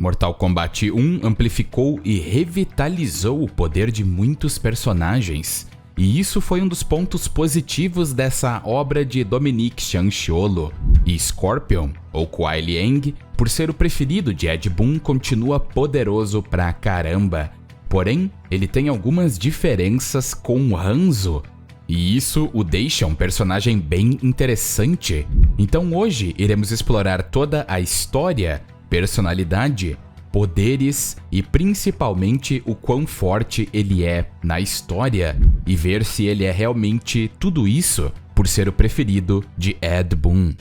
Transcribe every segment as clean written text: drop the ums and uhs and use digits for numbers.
Mortal Kombat 1 amplificou e revitalizou o poder de muitos personagens, e isso foi um dos pontos positivos dessa obra de Dominique Scianciolo. E Scorpion, ou Kuai Liang, por ser o preferido de Ed Boon, continua poderoso pra caramba. Porém, ele tem algumas diferenças com Hanzo, e isso o deixa um personagem bem interessante. Então hoje iremos explorar toda a história, personalidade, poderes e principalmente o quão forte ele é na história e ver se ele é realmente tudo isso por ser o preferido de Ed Boon.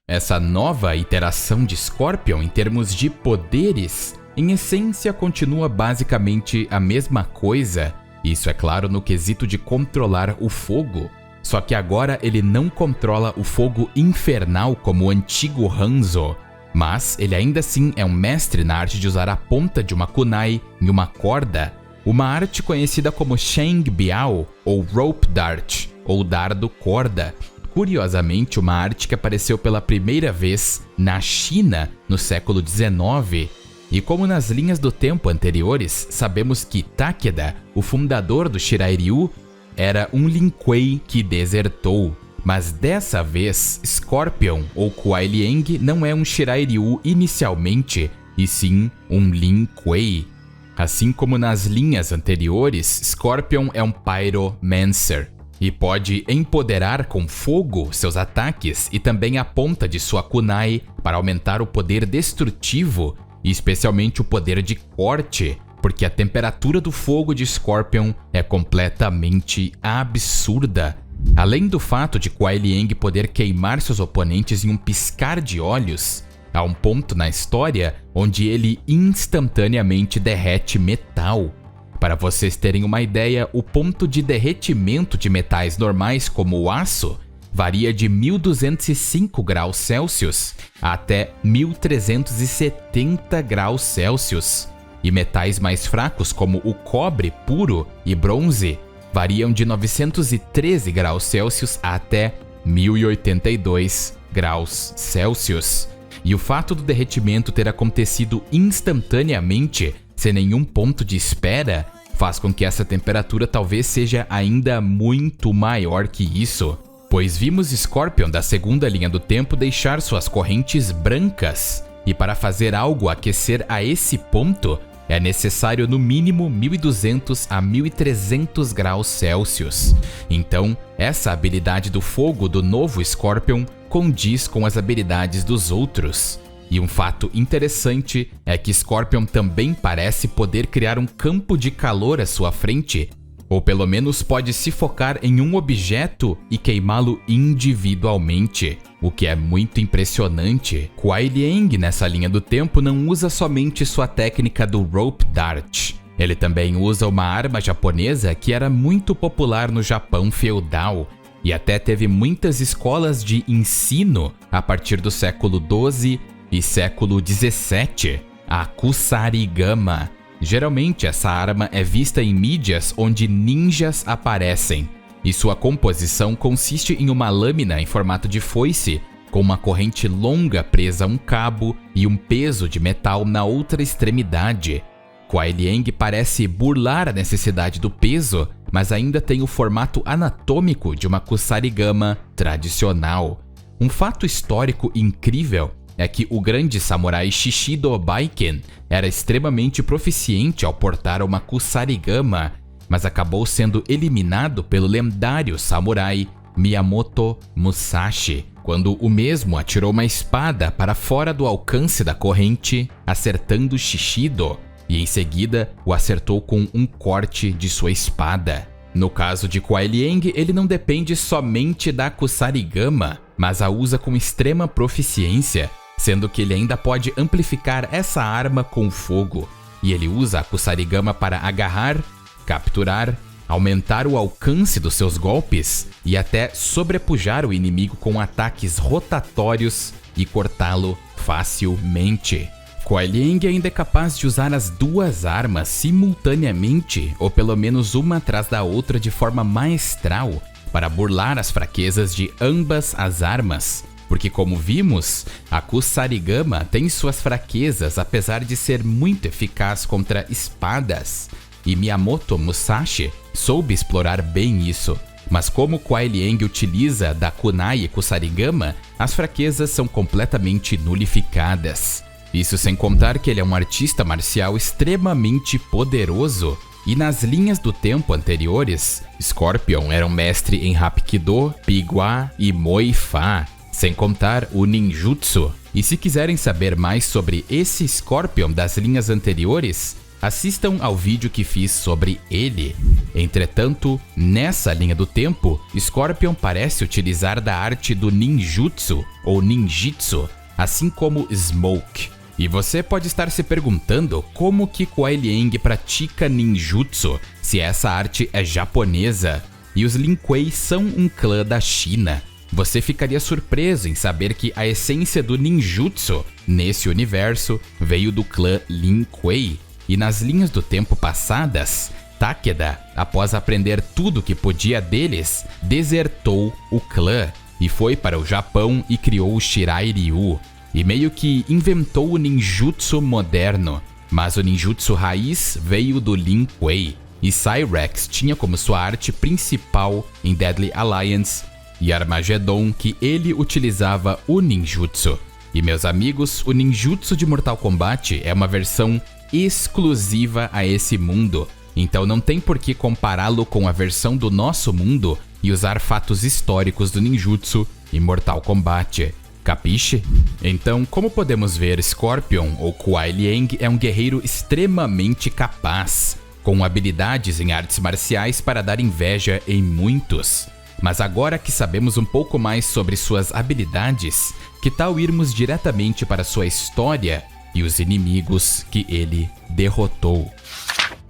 Essa nova iteração de Scorpion em termos de poderes, em essência continua basicamente a mesma coisa, isso é claro no quesito de controlar o fogo. Só que agora ele não controla o fogo infernal como o antigo Hanzo, mas ele ainda assim é um mestre na arte de usar a ponta de uma kunai em uma corda, uma arte conhecida como Shang Biao ou Rope Dart, ou dardo corda. Curiosamente, uma arte que apareceu pela primeira vez na China no século XIX. E como nas linhas do tempo anteriores, sabemos que Takeda, o fundador do Shirai-Ryu, era um Lin Kuei que desertou, mas dessa vez Scorpion ou Kuai Liang não é um Shirai-Ryu inicialmente, e sim um Lin Kuei. Assim como nas linhas anteriores, Scorpion é um Pyromancer e pode empoderar com fogo seus ataques e também a ponta de sua kunai para aumentar o poder destrutivo e especialmente o poder de corte, porque a temperatura do fogo de Scorpion é completamente absurda. Além do fato de Kuai Liang poder queimar seus oponentes em um piscar de olhos, há um ponto na história onde ele instantaneamente derrete metal. Para vocês terem uma ideia, o ponto de derretimento de metais normais como o aço varia de 1205 graus Celsius até 1370 graus Celsius. E metais mais fracos como o cobre puro e bronze variam de 913 graus Celsius até 1082 graus Celsius. E o fato do derretimento ter acontecido instantaneamente, sem nenhum ponto de espera, faz com que essa temperatura talvez seja ainda muito maior que isso, pois vimos Scorpion da segunda linha do tempo deixar suas correntes brancas, e para fazer algo aquecer a esse ponto, é necessário no mínimo 1200 a 1300 graus Celsius. Então, essa habilidade do fogo do novo Scorpion condiz com as habilidades dos outros. E um fato interessante é que Scorpion também parece poder criar um campo de calor à sua frente, ou pelo menos pode se focar em um objeto e queimá-lo individualmente, o que é muito impressionante. Kuai Liang nessa linha do tempo não usa somente sua técnica do Rope Dart, ele também usa uma arma japonesa que era muito popular no Japão feudal, e até teve muitas escolas de ensino a partir do século XII e século XVII, a Kusarigama. Geralmente essa arma é vista em mídias onde ninjas aparecem, e sua composição consiste em uma lâmina em formato de foice, com uma corrente longa presa a um cabo e um peso de metal na outra extremidade. Kuai Liang parece burlar a necessidade do peso, mas ainda tem o formato anatômico de uma Kusarigama tradicional. Um fato histórico incrível é que o grande samurai Shishido Baiken era extremamente proficiente ao portar uma Kusarigama, mas acabou sendo eliminado pelo lendário samurai Miyamoto Musashi, quando o mesmo atirou uma espada para fora do alcance da corrente, acertando Shishido, e em seguida o acertou com um corte de sua espada. No caso de Kuai Liang, ele não depende somente da Kusarigama, mas a usa com extrema proficiência, sendo que ele ainda pode amplificar essa arma com fogo, e ele usa a Kusarigama para agarrar, capturar, aumentar o alcance dos seus golpes e até sobrepujar o inimigo com ataques rotatórios e cortá-lo facilmente. Kuai Liang ainda é capaz de usar as duas armas simultaneamente, ou pelo menos uma atrás da outra de forma maestral, para burlar as fraquezas de ambas as armas. porque como vimos, a Kusarigama tem suas fraquezas apesar de ser muito eficaz contra espadas, e Miyamoto Musashi soube explorar bem isso. Mas como Kuai Liang utiliza da Kunai Kusarigama, as fraquezas são completamente nulificadas. Isso sem contar que ele é um artista marcial extremamente poderoso. E nas linhas do tempo anteriores, Scorpion era um mestre em Hapkido, Pigwa e Moi Fa, sem contar o ninjutsu. E se quiserem saber mais sobre esse Scorpion das linhas anteriores, assistam ao vídeo que fiz sobre ele. Entretanto, nessa linha do tempo, Scorpion parece utilizar da arte do ninjutsu ou ninjitsu, assim como Smoke. E você pode estar se perguntando como que Kuai Liang pratica ninjutsu, se essa arte é japonesa. E os Lin Kuei são um clã da China. Você ficaria surpreso em saber que a essência do ninjutsu, nesse universo, veio do clã Lin Kuei. E nas linhas do tempo passadas, Takeda, após aprender tudo que podia deles, desertou o clã e foi para o Japão e criou o Shirai Ryu. E meio que inventou o ninjutsu moderno, mas o ninjutsu raiz veio do Lin Kuei. E Cyrax tinha como sua arte principal em Deadly Alliance e Armageddon que ele utilizava o ninjutsu. E meus amigos, o ninjutsu de Mortal Kombat é uma versão exclusiva a esse mundo, então não tem por que compará-lo com a versão do nosso mundo e usar fatos históricos do ninjutsu em Mortal Kombat. Capiche? Então, como podemos ver, Scorpion ou Kuai Liang é um guerreiro extremamente capaz, com habilidades em artes marciais para dar inveja em muitos. Mas agora que sabemos um pouco mais sobre suas habilidades, que tal irmos diretamente para sua história e os inimigos que ele derrotou?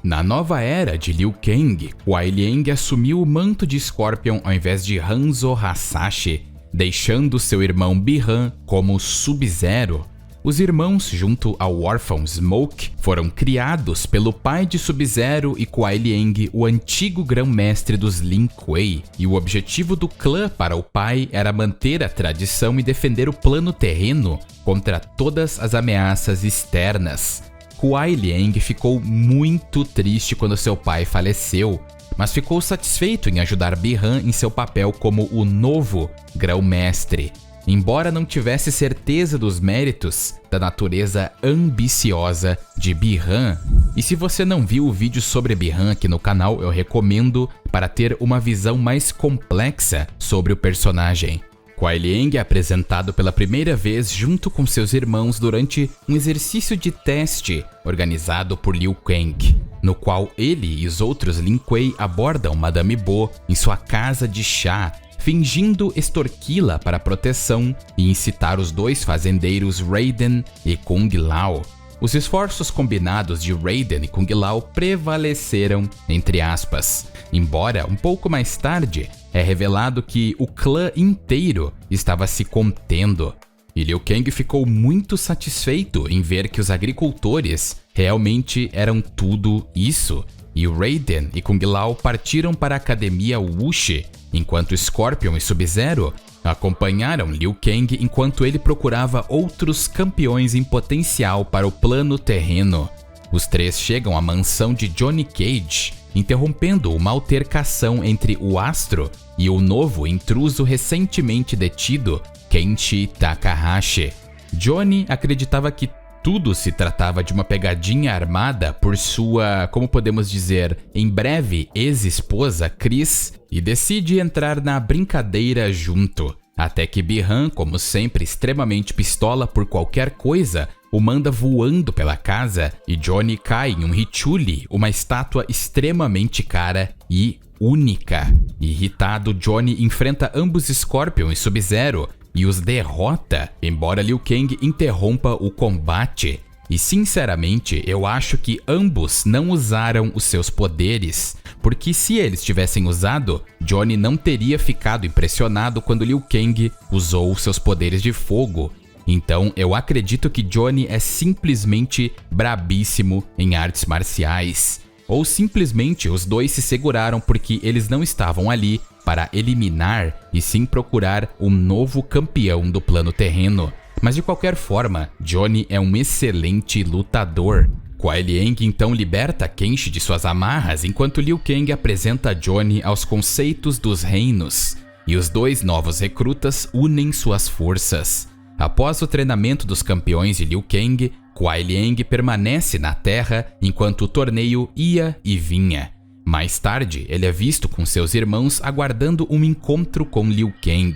Na nova era de Liu Kang, Kuai Liang assumiu o manto de Scorpion ao invés de Hanzo Hasashi, deixando seu irmão Bi-Han como Sub-Zero. Os irmãos, junto ao órfão Smoke, foram criados pelo pai de Sub-Zero e Kuai Liang, o antigo grão-mestre dos Lin Kuei, e o objetivo do clã para o pai era manter a tradição e defender o plano terreno contra todas as ameaças externas. Kuai Liang ficou muito triste quando seu pai faleceu, mas ficou satisfeito em ajudar Bi-Han em seu papel como o novo grão-mestre, embora não tivesse certeza dos méritos da natureza ambiciosa de Bi-Han. E se você não viu o vídeo sobre Bi-Han aqui no canal, eu recomendo para ter uma visão mais complexa sobre o personagem. Kuai Liang é apresentado pela primeira vez junto com seus irmãos durante um exercício de teste organizado por Liu Kang, no qual ele e os outros Lin Kuei abordam Madame Bo em sua casa de chá, fingindo extorquí-la para proteção e incitar os dois fazendeiros Raiden e Kung Lao. Os esforços combinados de Raiden e Kung Lao prevaleceram, entre aspas, embora um pouco mais tarde é revelado que o clã inteiro estava se contendo. E Liu Kang ficou muito satisfeito em ver que os agricultores realmente eram tudo isso, e Raiden e Kung Lao partiram para a academia Wuxi, enquanto Scorpion e Sub-Zero acompanharam Liu Kang enquanto ele procurava outros campeões em potencial para o plano terreno. Os três chegam à mansão de Johnny Cage, interrompendo uma altercação entre o astro e o novo intruso recentemente detido, Kenshi Takahashi. Johnny acreditava que tudo se tratava de uma pegadinha armada por sua, como podemos dizer, em breve ex-esposa Chris, e decide entrar na brincadeira junto. Até que Bi-Han, como sempre extremamente pistola por qualquer coisa, o manda voando pela casa e Johnny cai em um Hichuli, uma estátua extremamente cara e única. Irritado, Johnny enfrenta ambos Scorpion e Sub-Zero e os derrota, embora Liu Kang interrompa o combate. E sinceramente, eu acho que ambos não usaram os seus poderes, porque se eles tivessem usado, Johnny não teria ficado impressionado quando Liu Kang usou seus poderes de fogo. Então eu acredito que Johnny é simplesmente brabíssimo em artes marciais. Ou simplesmente os dois se seguraram porque eles não estavam ali para eliminar e sim procurar um novo campeão do plano terreno. Mas de qualquer forma, Johnny é um excelente lutador. Kuai Liang então liberta Kenshi de suas amarras enquanto Liu Kang apresenta Johnny aos conceitos dos reinos. E os dois novos recrutas unem suas forças. Após o treinamento dos campeões de Liu Kang, Kuai Liang permanece na Terra enquanto o torneio ia e vinha. Mais tarde, ele é visto com seus irmãos aguardando um encontro com Liu Kang.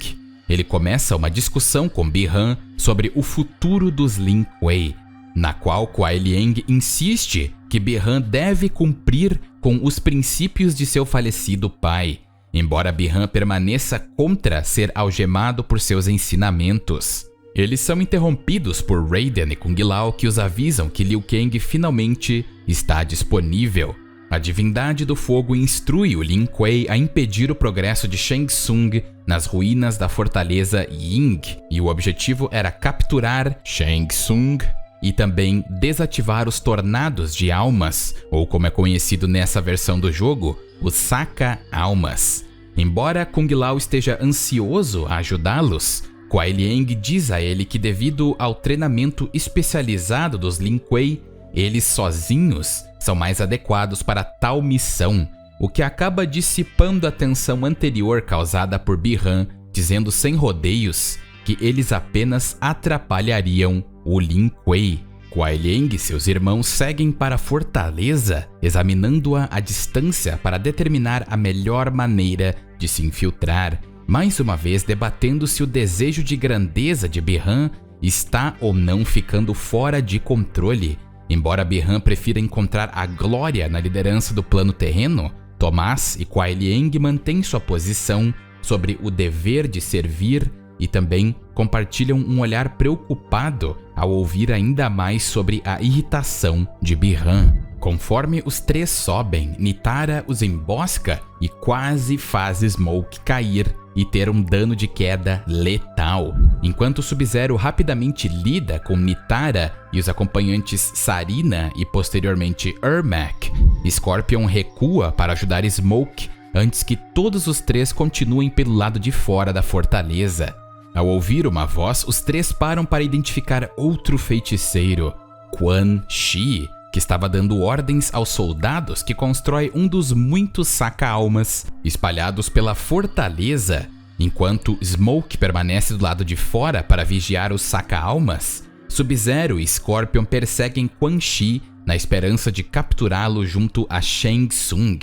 Ele começa uma discussão com Bi-Han sobre o futuro dos Lin Kuei, na qual Kuai Liang insiste que Bi-Han deve cumprir com os princípios de seu falecido pai, embora Bi-Han permaneça contra ser algemado por seus ensinamentos. Eles são interrompidos por Raiden e Kung Lao, que os avisam que Liu Kang finalmente está disponível. A divindade do fogo instrui o Lin Kuei a impedir o progresso de Shang Tsung nas ruínas da fortaleza Ying, e o objetivo era capturar Shang Tsung e também desativar os tornados de almas, ou como é conhecido nessa versão do jogo, os Saca-Almas. Embora Kung Lao esteja ansioso a ajudá-los, Kuai Liang diz a ele que devido ao treinamento especializado dos Lin Kuei, eles sozinhos são mais adequados para tal missão, o que acaba dissipando a tensão anterior causada por Bi-Han, dizendo sem rodeios que eles apenas atrapalhariam o Lin Kuei. Kuai Liang e seus irmãos seguem para a fortaleza, examinando-a à distância para determinar a melhor maneira de se infiltrar, mais uma vez debatendo se o desejo de grandeza de Bi-Han está ou não ficando fora de controle. Embora Bi-Han prefira encontrar a glória na liderança do plano terreno, Tomás e Kuai Liang mantêm sua posição sobre o dever de servir e também compartilham um olhar preocupado ao ouvir ainda mais sobre a irritação de Bi-Han. Conforme os três sobem, Nitara os embosca e quase faz Smoke cair e ter um dano de queda letal. Enquanto Sub-Zero rapidamente lida com Nitara e os acompanhantes Sarina e posteriormente Ermac, Scorpion recua para ajudar Smoke antes que todos os três continuem pelo lado de fora da fortaleza. Ao ouvir uma voz, os três param para identificar outro feiticeiro, Quan Chi, que estava dando ordens aos soldados que constrói um dos muitos saca-almas espalhados pela fortaleza. Enquanto Smoke permanece do lado de fora para vigiar os saca-almas, Sub-Zero e Scorpion perseguem Quan Chi na esperança de capturá-lo junto a Shang Tsung.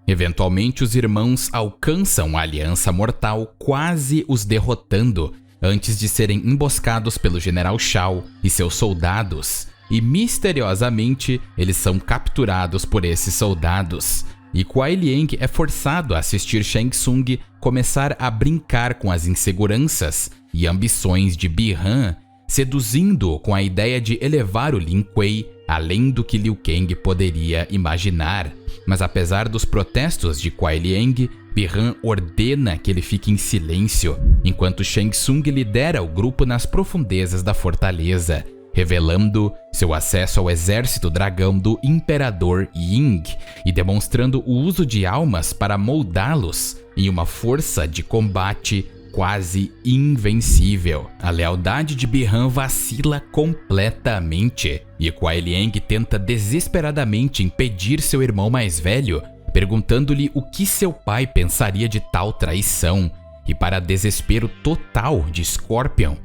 Eventualmente, os irmãos alcançam a Aliança Mortal, quase os derrotando, antes de serem emboscados pelo General Shao e seus soldados. E misteriosamente, eles são capturados por esses soldados. E Kuai Liang é forçado a assistir Shang Tsung começar a brincar com as inseguranças e ambições de Bi-Han, seduzindo-o com a ideia de elevar o Lin Kuei além do que Liu Kang poderia imaginar. Mas apesar dos protestos de Kuai Liang, Bi-Han ordena que ele fique em silêncio, enquanto Shang Tsung lidera o grupo nas profundezas da fortaleza, revelando seu acesso ao exército dragão do Imperador Ying e demonstrando o uso de almas para moldá-los em uma força de combate quase invencível. A lealdade de Bi-Han vacila completamente e Kuai Liang tenta desesperadamente impedir seu irmão mais velho, perguntando-lhe o que seu pai pensaria de tal traição, e para desespero total de Scorpion,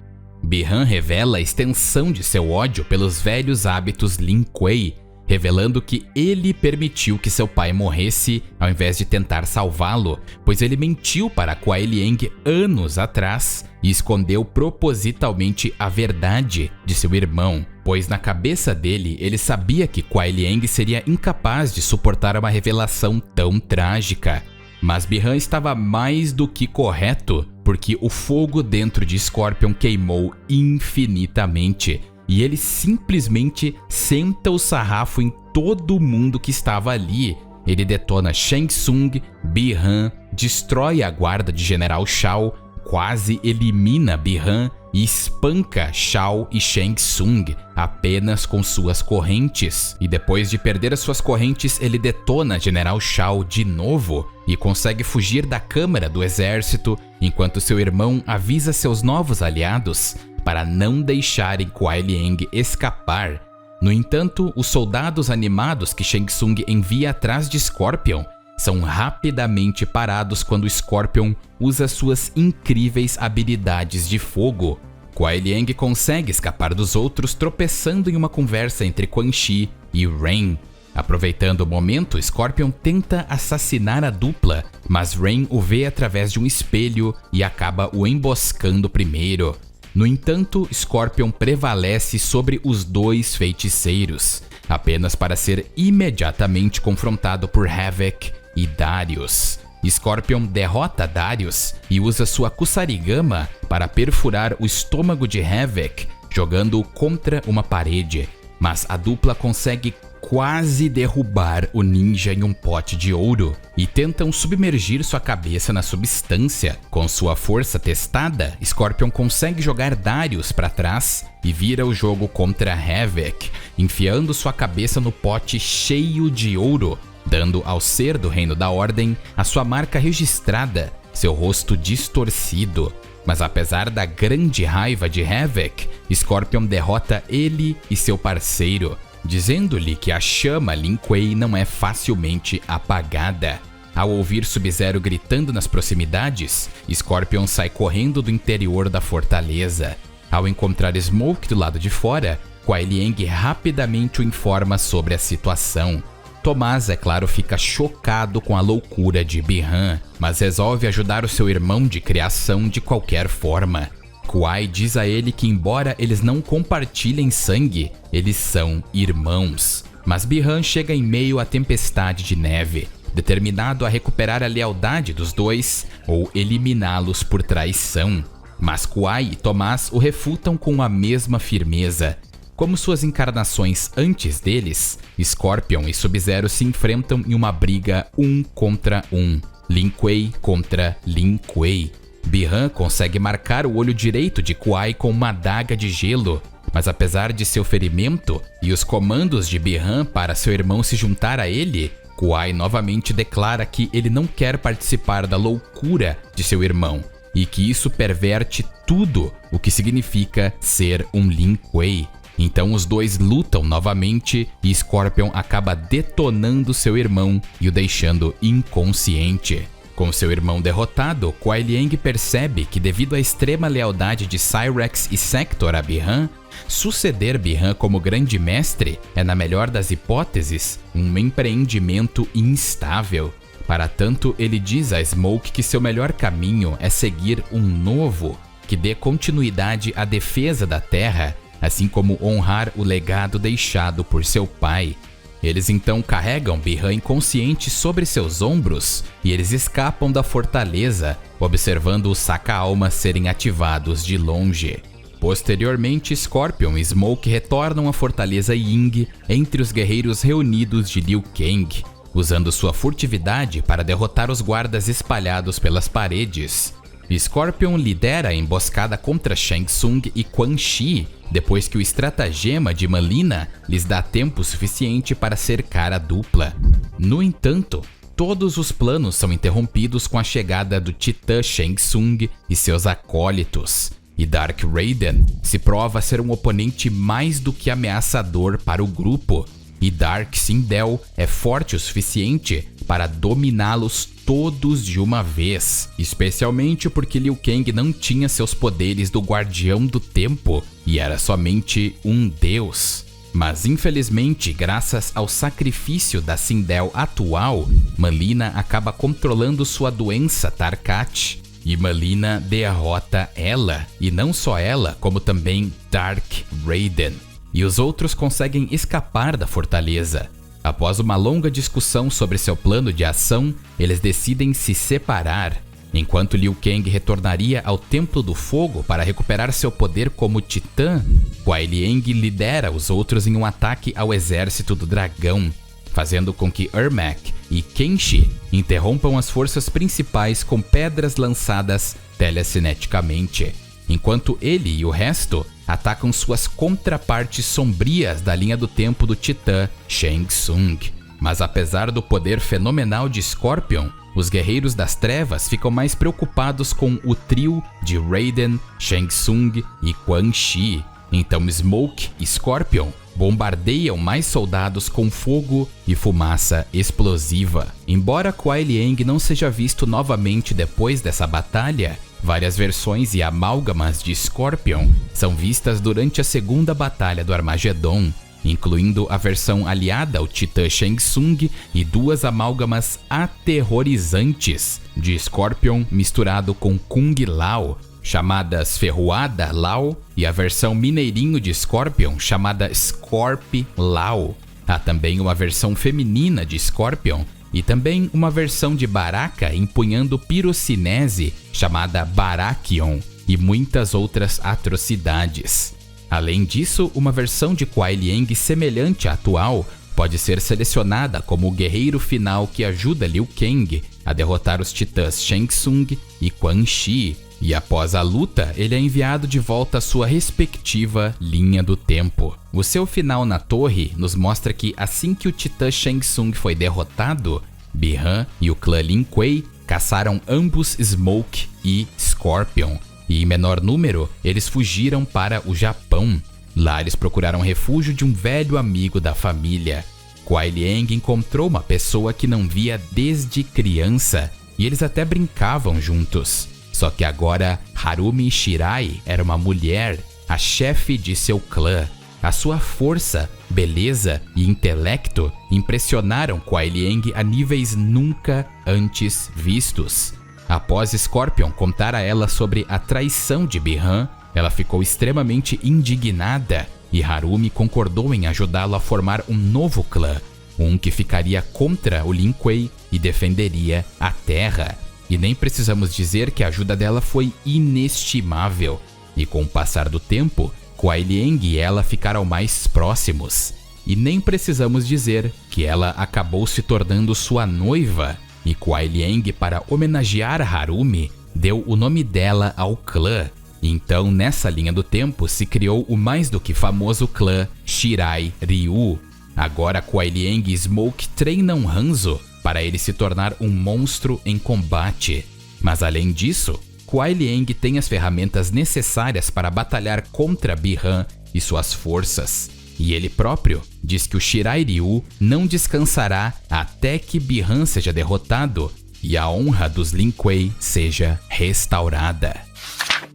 Bi-Han revela a extensão de seu ódio pelos velhos hábitos Lin Kuei, revelando que ele permitiu que seu pai morresse ao invés de tentar salvá-lo, pois ele mentiu para Kuai Liang anos atrás e escondeu propositalmente a verdade de seu irmão, pois na cabeça dele ele sabia que Kuai Liang seria incapaz de suportar uma revelação tão trágica. Mas Bi-Han estava mais do que correto, porque o fogo dentro de Scorpion queimou infinitamente, e ele simplesmente senta o sarrafo em todo mundo que estava ali. Ele detona Shang Tsung, Bi-Han, destrói a guarda de General Shao, quase elimina Bi-Han e espanca Shao e Shang Tsung apenas com suas correntes. E depois de perder as suas correntes, ele detona General Shao de novo e consegue fugir da câmara do exército, enquanto seu irmão avisa seus novos aliados para não deixarem Kuai Liang escapar. No entanto, os soldados animados que Shang Tsung envia atrás de Scorpion são rapidamente parados quando Scorpion usa suas incríveis habilidades de fogo. Kuai Liang consegue escapar dos outros tropeçando em uma conversa entre Quan Chi e Rain. Aproveitando o momento, Scorpion tenta assassinar a dupla, mas Rain o vê através de um espelho e acaba o emboscando primeiro. No entanto, Scorpion prevalece sobre os dois feiticeiros, apenas para ser imediatamente confrontado por Havik e Darius. Scorpion derrota Darius e usa sua Kusarigama para perfurar o estômago de Havik, jogando-o contra uma parede, mas a dupla consegue quase derrubar o ninja em um pote de ouro e tentam submergir sua cabeça na substância. Com sua força testada, Scorpion consegue jogar Darius para trás e vira o jogo contra Havik, enfiando sua cabeça no pote cheio de ouro, dando ao ser do Reino da Ordem a sua marca registrada, seu rosto distorcido. Mas apesar da grande raiva de Havik, Scorpion derrota ele e seu parceiro, dizendo-lhe que a chama Lin Kuei não é facilmente apagada. Ao ouvir Sub-Zero gritando nas proximidades, Scorpion sai correndo do interior da fortaleza. Ao encontrar Smoke do lado de fora, Kuai Liang rapidamente o informa sobre a situação. Tomás, é claro, fica chocado com a loucura de Bi-Han, mas resolve ajudar o seu irmão de criação de qualquer forma. Kuai diz a ele que, embora eles não compartilhem sangue, eles são irmãos. Mas Bi-Han chega em meio à tempestade de neve, determinado a recuperar a lealdade dos dois ou eliminá-los por traição. Mas Kuai e Tomás o refutam com a mesma firmeza. Como suas encarnações antes deles, Scorpion e Sub-Zero se enfrentam em uma briga 1 contra 1, Lin Kuei contra Lin Kuei. Bi-Han consegue marcar o olho direito de Kuai com uma adaga de gelo, mas apesar de seu ferimento e os comandos de Bi-Han para seu irmão se juntar a ele, Kuai novamente declara que ele não quer participar da loucura de seu irmão e que isso perverte tudo o que significa ser um Lin Kuei. Então os dois lutam novamente e Scorpion acaba detonando seu irmão e o deixando inconsciente. Com seu irmão derrotado, Kuai Liang percebe que, devido à extrema lealdade de Cyrax e Sector a Bi-Han, suceder Bi-Han como grande mestre é, na melhor das hipóteses, um empreendimento instável. Para tanto, ele diz a Smoke que seu melhor caminho é seguir um novo, que dê continuidade à defesa da Terra, assim como honrar o legado deixado por seu pai. Eles então carregam Bi-Han inconsciente sobre seus ombros e eles escapam da fortaleza, observando os saca-almas serem ativados de longe. Posteriormente, Scorpion e Smoke retornam à fortaleza Ying entre os guerreiros reunidos de Liu Kang, usando sua furtividade para derrotar os guardas espalhados pelas paredes. Scorpion lidera a emboscada contra Shang Tsung e Quan Chi, depois que o estratagema de Mileena lhes dá tempo suficiente para cercar a dupla. No entanto, todos os planos são interrompidos com a chegada do titã Shang Tsung e seus acólitos, e Dark Raiden se prova ser um oponente mais do que ameaçador para o grupo, e Dark Sindel é forte o suficiente para dominá-los todos de uma vez, especialmente porque Liu Kang não tinha seus poderes do Guardião do Tempo e era somente um deus. Mas infelizmente, graças ao sacrifício da Sindel atual, Mileena acaba controlando sua doença Tarkat, e Mileena derrota ela, e não só ela, como também Dark Raiden, e os outros conseguem escapar da fortaleza. Após uma longa discussão sobre seu plano de ação, eles decidem se separar. Enquanto Liu Kang retornaria ao Templo do Fogo para recuperar seu poder como titã, Kuai Liang lidera os outros em um ataque ao exército do dragão, fazendo com que Ermac e Kenshi interrompam as forças principais com pedras lançadas telecineticamente, enquanto ele e o resto atacam suas contrapartes sombrias da linha do tempo do titã Shang Tsung. Mas apesar do poder fenomenal de Scorpion, os Guerreiros das Trevas ficam mais preocupados com o trio de Raiden, Shang Tsung e Quan Chi. Então Smoke e Scorpion bombardeiam mais soldados com fogo e fumaça explosiva. Embora Kuai Liang não seja visto novamente depois dessa batalha, várias versões e amálgamas de Scorpion são vistas durante a segunda batalha do Armagedon, incluindo a versão aliada ao titã Shang Tsung e duas amálgamas aterrorizantes de Scorpion misturado com Kung Lao, chamadas Ferroada Lao, e a versão mineirinho de Scorpion chamada Scorp Lao. Há também uma versão feminina de Scorpion e também uma versão de Baraka empunhando pirocinese chamada Barakion e muitas outras atrocidades. Além disso, uma versão de Kuai Liang semelhante à atual pode ser selecionada como o guerreiro final que ajuda Liu Kang a derrotar os titãs Shang Tsung e Quan Chi, e após a luta ele é enviado de volta à sua respectiva linha do tempo. O seu final na torre nos mostra que assim que o titã Shang Tsung foi derrotado, Bi-Han e o clã Lin Kuei caçaram ambos Smoke e Scorpion, e em menor número, eles fugiram para o Japão. Lá eles procuraram refúgio de um velho amigo da família. Kuai Liang encontrou uma pessoa que não via desde criança, e eles até brincavam juntos. Só que agora, Harumi Shirai era uma mulher, a chefe de seu clã. A sua força, beleza e intelecto impressionaram Kuai Liang a níveis nunca antes vistos. Após Scorpion contar a ela sobre a traição de Bi-Han, ela ficou extremamente indignada e Harumi concordou em ajudá-lo a formar um novo clã, um que ficaria contra o Lin Kuei e defenderia a Terra. E nem precisamos dizer que a ajuda dela foi inestimável, e com o passar do tempo, Kuai Liang e ela ficaram mais próximos. E nem precisamos dizer que ela acabou se tornando sua noiva, e Kuai Liang, para homenagear Harumi, deu o nome dela ao clã. Então, nessa linha do tempo, se criou o mais do que famoso clã Shirai Ryu. Agora Kuai Liang e Smoke treinam Hanzo para ele se tornar um monstro em combate. Mas além disso, Kuai Liang tem as ferramentas necessárias para batalhar contra Bi-Han e suas forças. E ele próprio diz que o Shirai Ryu não descansará até que Bi-Han seja derrotado e a honra dos Lin Kuei seja restaurada.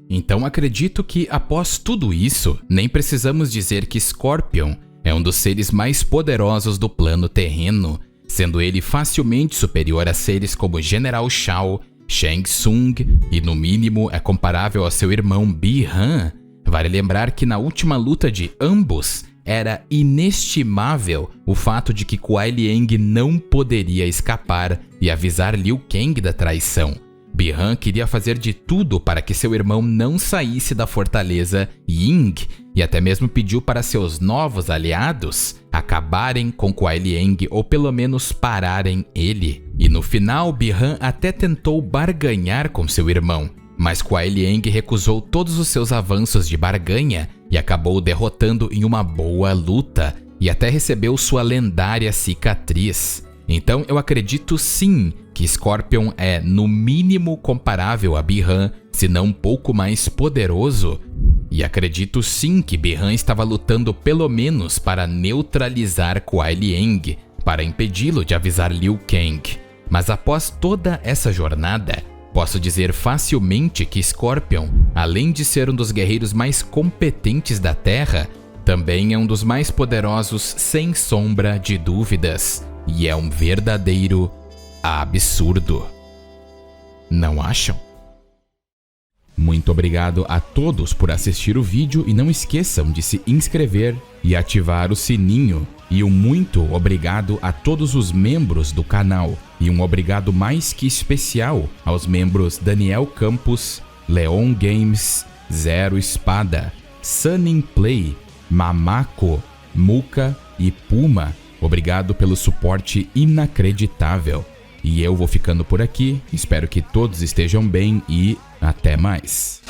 Então acredito que após tudo isso, nem precisamos dizer que Scorpion é um dos seres mais poderosos do plano terreno, sendo ele facilmente superior a seres como General Shao, Shang Tsung e no mínimo é comparável ao seu irmão Bi-Han. Vale lembrar que na última luta de ambos, era inestimável o fato de que Kuai Liang não poderia escapar e avisar Liu Kang da traição. Bi-Han queria fazer de tudo para que seu irmão não saísse da fortaleza Ying e até mesmo pediu para seus novos aliados acabarem com Kuai Liang ou pelo menos pararem ele. E no final, Bi-Han até tentou barganhar com seu irmão, mas Kuai Liang recusou todos os seus avanços de barganha e acabou derrotando em uma boa luta e até recebeu sua lendária cicatriz. Então eu acredito sim que Scorpion é no mínimo comparável a Bi-Han, se não um pouco mais poderoso. E acredito sim que Bi-Han estava lutando pelo menos para neutralizar Kuai Liang, para impedi-lo de avisar Liu Kang. Mas após toda essa jornada, posso dizer facilmente que Scorpion, além de ser um dos guerreiros mais competentes da Terra, também é um dos mais poderosos sem sombra de dúvidas. E é um verdadeiro absurdo. Não acham? Muito obrigado a todos por assistir o vídeo e não esqueçam de se inscrever e ativar o sininho. E um muito obrigado a todos os membros do canal. E um obrigado mais que especial aos membros Daniel Campos, Leon Games, Zero Espada, Sunning Play, Mamako, Muka e Puma. Obrigado pelo suporte inacreditável. E eu vou ficando por aqui. Espero que todos estejam bem e Até mais.